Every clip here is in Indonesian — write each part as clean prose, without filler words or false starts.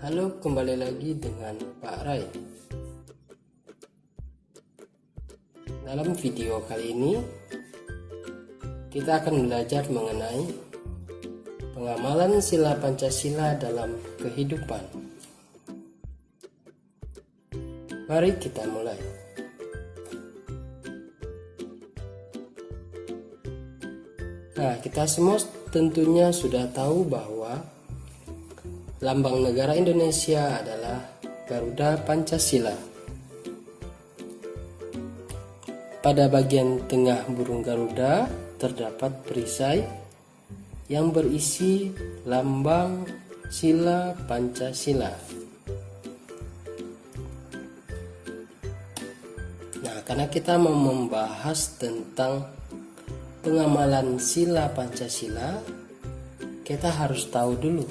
Halo, kembali lagi dengan Pak Rai. Dalam video kali ini, kita akan belajar mengenai pengamalan sila Pancasila dalam kehidupan. Mari kita mulai. Nah, kita semua tentunya sudah tahu bahwa lambang negara Indonesia adalah Garuda Pancasila. Pada bagian tengah burung Garuda terdapat perisai yang berisi lambang sila Pancasila. Nah, karena kita mau membahas tentang pengamalan sila Pancasila, kita harus tahu dulu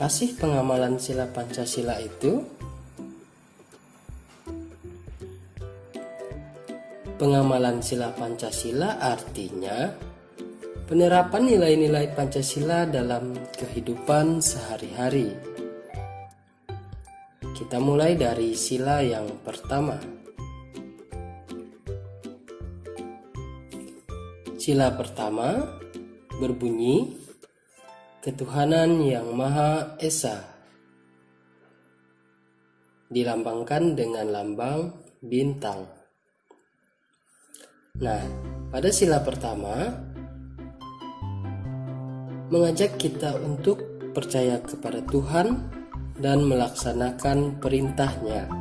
apa sih pengamalan sila Pancasila itu? Pengamalan sila Pancasila artinya penerapan nilai-nilai Pancasila dalam kehidupan sehari-hari. Kita mulai dari sila yang pertama. Sila pertama berbunyi Ketuhanan yang Maha Esa, dilambangkan dengan lambang bintang. Nah, pada sila pertama mengajak kita untuk percaya kepada Tuhan dan melaksanakan perintahnya.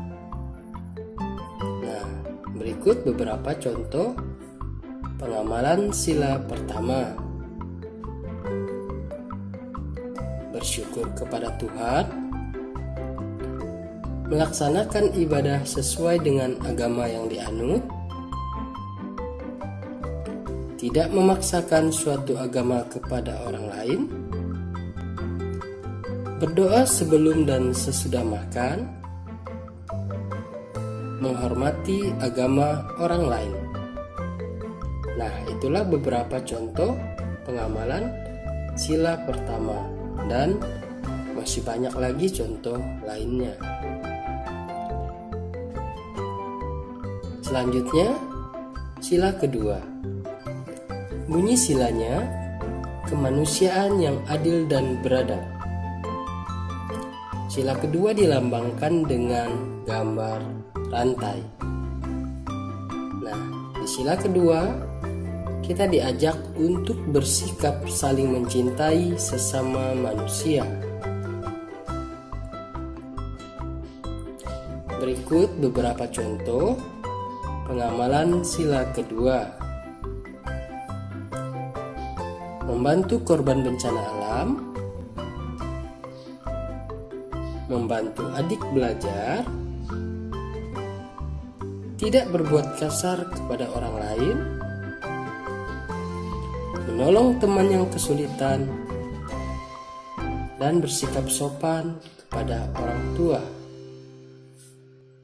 Nah, berikut beberapa contoh pengamalan sila pertama. Bersyukur kepada Tuhan, melaksanakan ibadah sesuai dengan agama yang dianut, tidak memaksakan suatu agama kepada orang lain, berdoa sebelum dan sesudah makan, menghormati agama orang lain. Nah, itulah beberapa contoh pengamalan sila pertama. Dan masih banyak lagi contoh lainnya. Selanjutnya, sila kedua. Bunyi silanya, kemanusiaan yang adil dan beradab. Sila kedua dilambangkan dengan gambar rantai. Nah, di sila kedua kita diajak untuk bersikap saling mencintai sesama manusia. Berikut beberapa contoh pengamalan sila kedua. Membantu korban bencana alam, membantu adik belajar, tidak berbuat kasar kepada orang lain, menolong teman yang kesulitan, dan bersikap sopan kepada orang tua.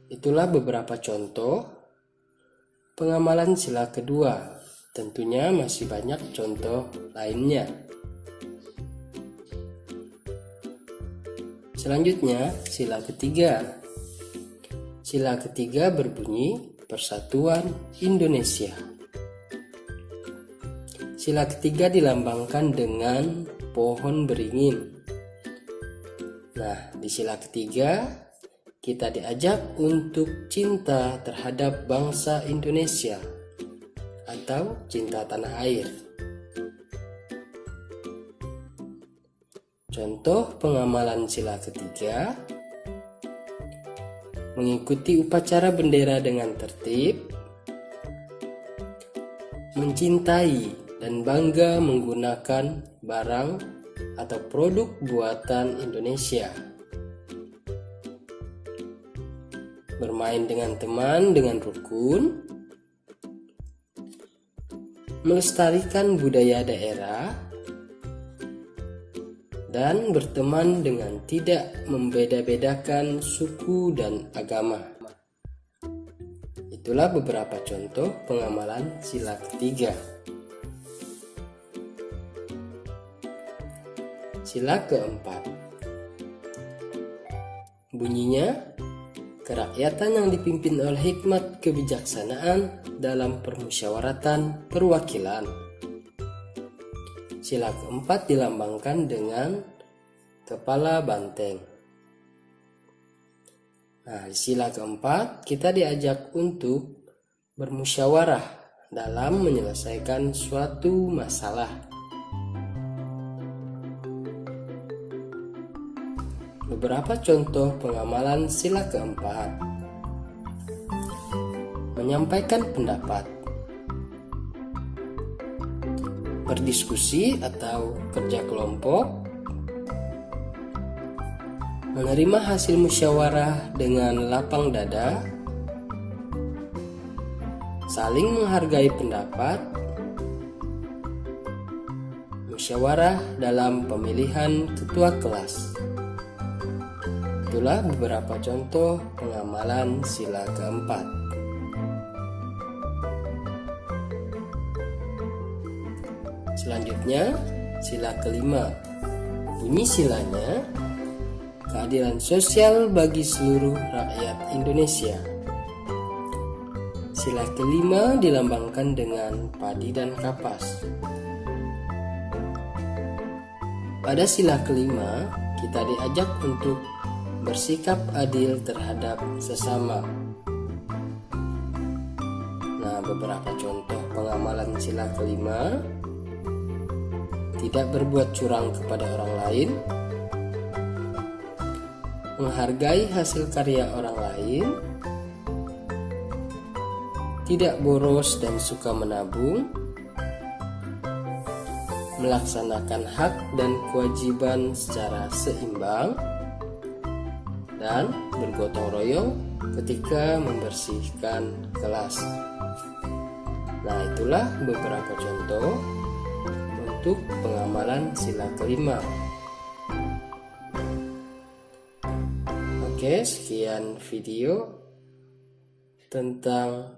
Itulah beberapa contoh pengamalan sila kedua. Tentunya masih banyak contoh lainnya. Selanjutnya, sila ketiga. Sila ketiga berbunyi Persatuan Indonesia. Sila ketiga dilambangkan dengan pohon beringin. Nah, di sila ketiga kita diajak untuk cinta terhadap bangsa Indonesia atau cinta tanah air. Contoh pengamalan sila ketiga: mengikuti upacara bendera dengan tertib, mencintai dan bangga menggunakan barang atau produk buatan Indonesia, bermain dengan teman dengan rukun, melestarikan budaya daerah, dan berteman dengan tidak membeda-bedakan suku dan agama. Itulah beberapa contoh pengamalan sila ketiga. Sila keempat, Bunyinya, kerakyatan yang dipimpin oleh hikmat kebijaksanaan dalam permusyawaratan perwakilan. Sila keempat dilambangkan dengan kepala banteng. Nah, di sila keempat kita diajak untuk bermusyawarah dalam menyelesaikan suatu masalah. Beberapa contoh pengamalan sila keempat. Menyampaikan pendapat, berdiskusi atau kerja kelompok, menerima hasil musyawarah dengan lapang dada, saling menghargai pendapat, musyawarah dalam pemilihan ketua kelas. Itulah beberapa contoh pengamalan sila keempat. Selanjutnya, sila kelima. Bunyi silanya, keadilan sosial bagi seluruh rakyat Indonesia. Sila kelima dilambangkan dengan padi dan kapas. Pada sila kelima, kita diajak untuk bersikap adil terhadap sesama. Nah, beberapa contoh pengamalan sila kelima: tidak berbuat curang kepada orang lain, menghargai hasil karya orang lain, tidak boros dan suka menabung, melaksanakan hak dan kewajiban secara seimbang, dan bergotong royong ketika membersihkan kelas. Nah, itulah beberapa contoh untuk pengamalan sila kelima. Oke, sekian video tentang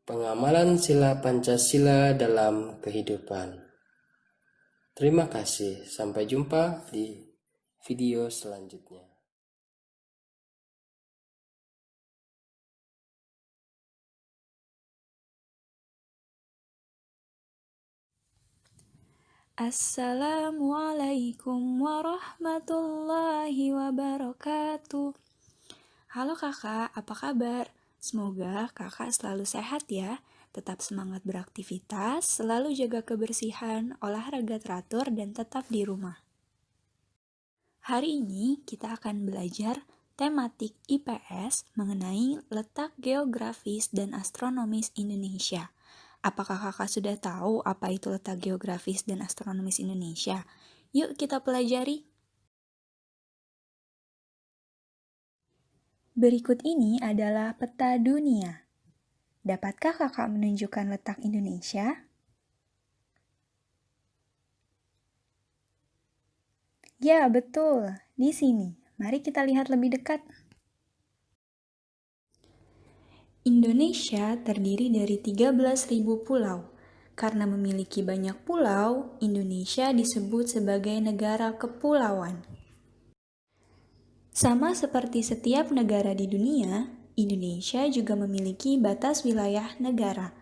pengamalan sila Pancasila dalam kehidupan. Terima kasih, sampai jumpa di video selanjutnya. Assalamualaikum warahmatullahi wabarakatuh. Halo kakak, apa kabar? Semoga kakak selalu sehat ya. Tetap semangat beraktivitas, selalu jaga kebersihan, olahraga teratur, dan tetap di rumah. Hari ini kita akan belajar tematik IPS mengenai letak geografis dan astronomis Indonesia. Apakah kakak sudah tahu apa itu letak geografis dan astronomis Indonesia? Yuk kita pelajari. Berikut ini adalah peta dunia. Dapatkah kakak menunjukkan letak Indonesia? Ya, betul. Di sini. Mari kita lihat lebih dekat. Indonesia terdiri dari 13.000 pulau. Karena memiliki banyak pulau, Indonesia disebut sebagai negara kepulauan. Sama seperti setiap negara di dunia, Indonesia juga memiliki batas wilayah negara.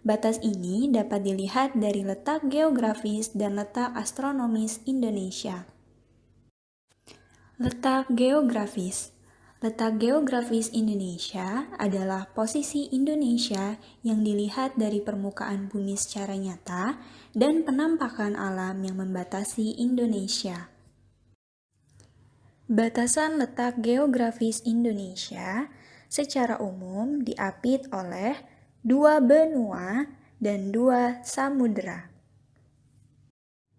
Batas ini dapat dilihat dari letak geografis dan letak astronomis Indonesia. Letak geografis. Letak geografis Indonesia adalah posisi Indonesia yang dilihat dari permukaan bumi secara nyata dan penampakan alam yang membatasi Indonesia. Batasan letak geografis Indonesia secara umum diapit oleh 2 benua dan 2 samudera.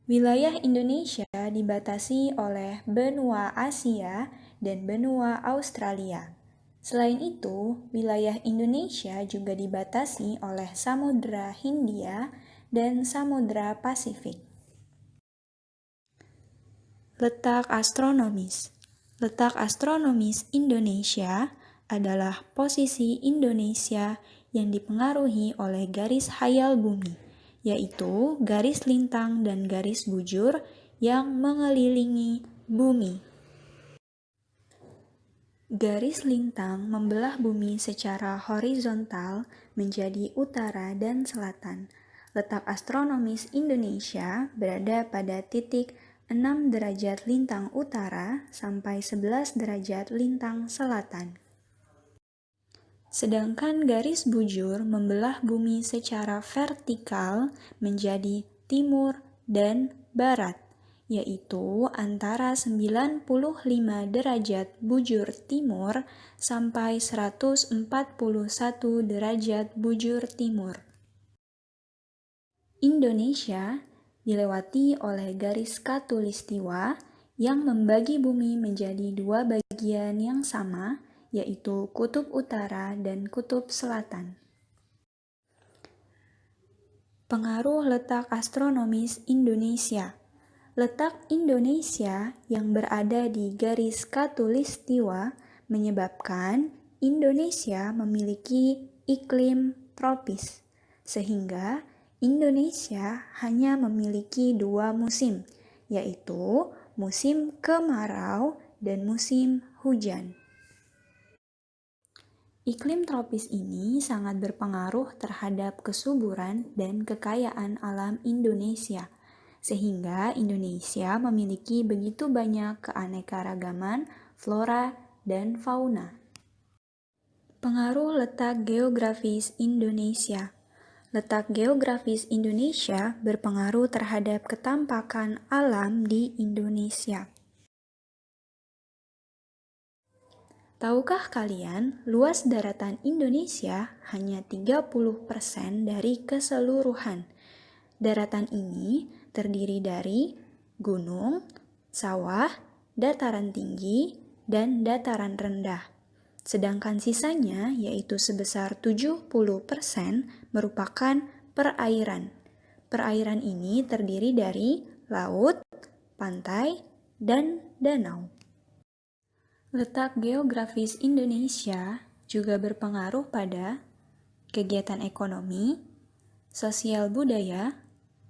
Wilayah Indonesia dibatasi oleh benua Asia dan benua Australia. Selain itu, wilayah Indonesia juga dibatasi oleh Samudra Hindia dan Samudra Pasifik. Letak astronomis. Letak astronomis Indonesia adalah posisi Indonesia yang dipengaruhi oleh garis hayal bumi, yaitu garis lintang dan garis bujur yang mengelilingi bumi. Garis lintang membelah bumi secara horizontal menjadi utara dan selatan. Letak astronomis Indonesia berada pada titik 6 derajat lintang utara sampai 11 derajat lintang selatan. Sedangkan garis bujur membelah bumi secara vertikal menjadi timur dan barat, yaitu antara 95 derajat bujur timur sampai 141 derajat bujur timur. Indonesia dilewati oleh garis khatulistiwa yang membagi bumi menjadi dua bagian yang sama, yaitu kutub utara dan kutub selatan. Pengaruh letak astronomis Indonesia. Letak Indonesia yang berada di garis khatulistiwa menyebabkan Indonesia memiliki iklim tropis, sehingga Indonesia hanya memiliki dua musim, yaitu musim kemarau dan musim hujan. Iklim tropis ini sangat berpengaruh terhadap kesuburan dan kekayaan alam Indonesia, sehingga Indonesia memiliki begitu banyak keanekaragaman flora dan fauna. Pengaruh letak geografis Indonesia. Letak geografis Indonesia berpengaruh terhadap ketampakan alam di Indonesia. Tahukah kalian, luas daratan Indonesia hanya 30% dari keseluruhan. Daratan ini terdiri dari gunung, sawah, dataran tinggi, dan dataran rendah. Sedangkan sisanya, yaitu sebesar 70%, merupakan perairan. Perairan ini terdiri dari laut, pantai, dan danau. Letak geografis Indonesia juga berpengaruh pada kegiatan ekonomi, sosial budaya,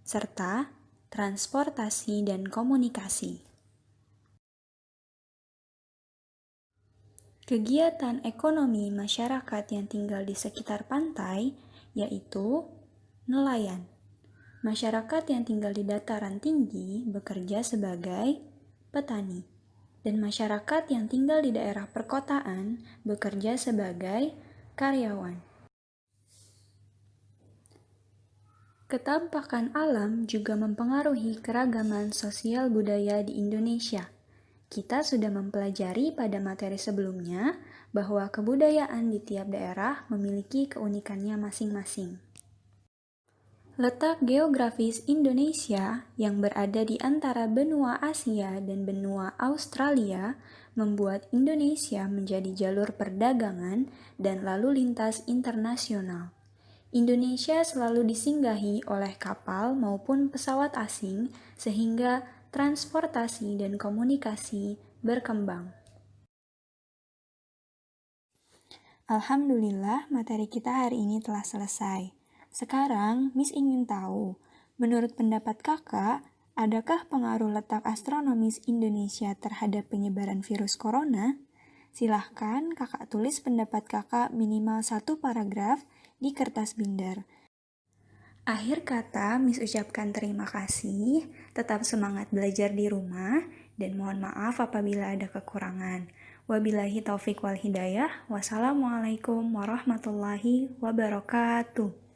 serta transportasi dan komunikasi. Kegiatan ekonomi masyarakat yang tinggal di sekitar pantai yaitu nelayan. Masyarakat yang tinggal di dataran tinggi bekerja sebagai petani. Dan masyarakat yang tinggal di daerah perkotaan bekerja sebagai karyawan. Ketampakan alam juga mempengaruhi keragaman sosial budaya di Indonesia. Kita sudah mempelajari pada materi sebelumnya bahwa kebudayaan di tiap daerah memiliki keunikannya masing-masing. Letak geografis Indonesia yang berada di antara benua Asia dan benua Australia membuat Indonesia menjadi jalur perdagangan dan lalu lintas internasional. Indonesia selalu disinggahi oleh kapal maupun pesawat asing sehingga transportasi dan komunikasi berkembang. Alhamdulillah, materi kita hari ini telah selesai. Sekarang, Miss ingin tahu, menurut pendapat kakak, adakah pengaruh letak astronomis Indonesia terhadap penyebaran virus corona? Silahkan kakak tulis pendapat kakak minimal 1 paragraf di kertas binder. Akhir kata, Miss ucapkan terima kasih, tetap semangat belajar di rumah, dan mohon maaf apabila ada kekurangan. Wabillahi taufik wal hidayah. Wassalamualaikum warahmatullahi wabarakatuh.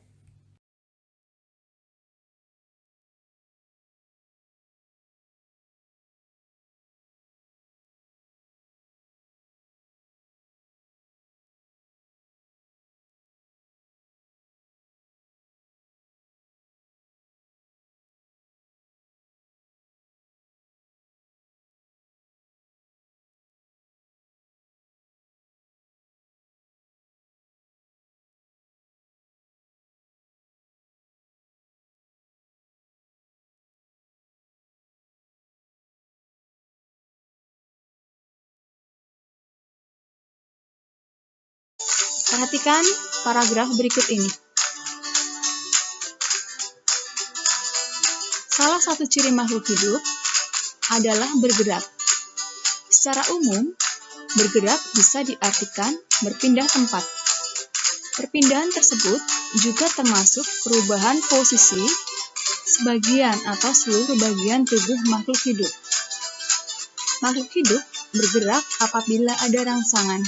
Perhatikan paragraf berikut ini. Salah satu ciri makhluk hidup adalah bergerak. Secara umum, bergerak bisa diartikan berpindah tempat. Perpindahan tersebut juga termasuk perubahan posisi sebagian atau seluruh bagian tubuh makhluk hidup. Makhluk hidup bergerak apabila ada rangsangan.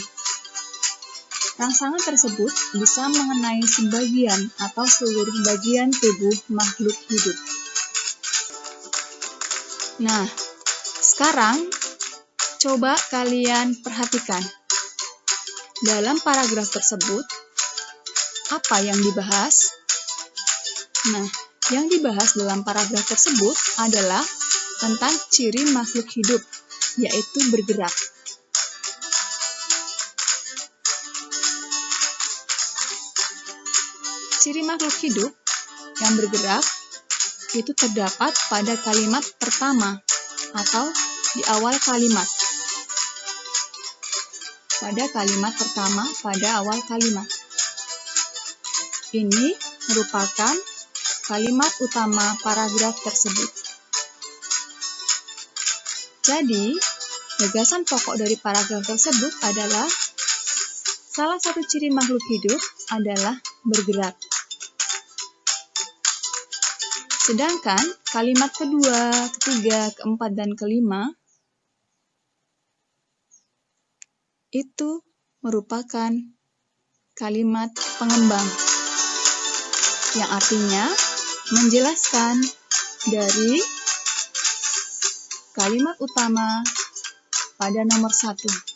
Rangsangan tersebut bisa mengenai sebagian atau seluruh bagian tubuh makhluk hidup. Nah, sekarang coba kalian perhatikan. Dalam paragraf tersebut, apa yang dibahas? Nah, yang dibahas dalam paragraf tersebut adalah tentang ciri makhluk hidup, yaitu bergerak. Ciri makhluk hidup yang bergerak itu terdapat pada kalimat pertama atau di awal kalimat. Pada kalimat pertama, pada awal kalimat. Ini merupakan kalimat utama paragraf tersebut. Jadi, gagasan pokok dari paragraf tersebut adalah salah satu ciri makhluk hidup adalah bergerak. Sedangkan kalimat kedua, ketiga, keempat, dan kelima itu merupakan kalimat pengembang yang artinya menjelaskan dari kalimat utama pada nomor 1.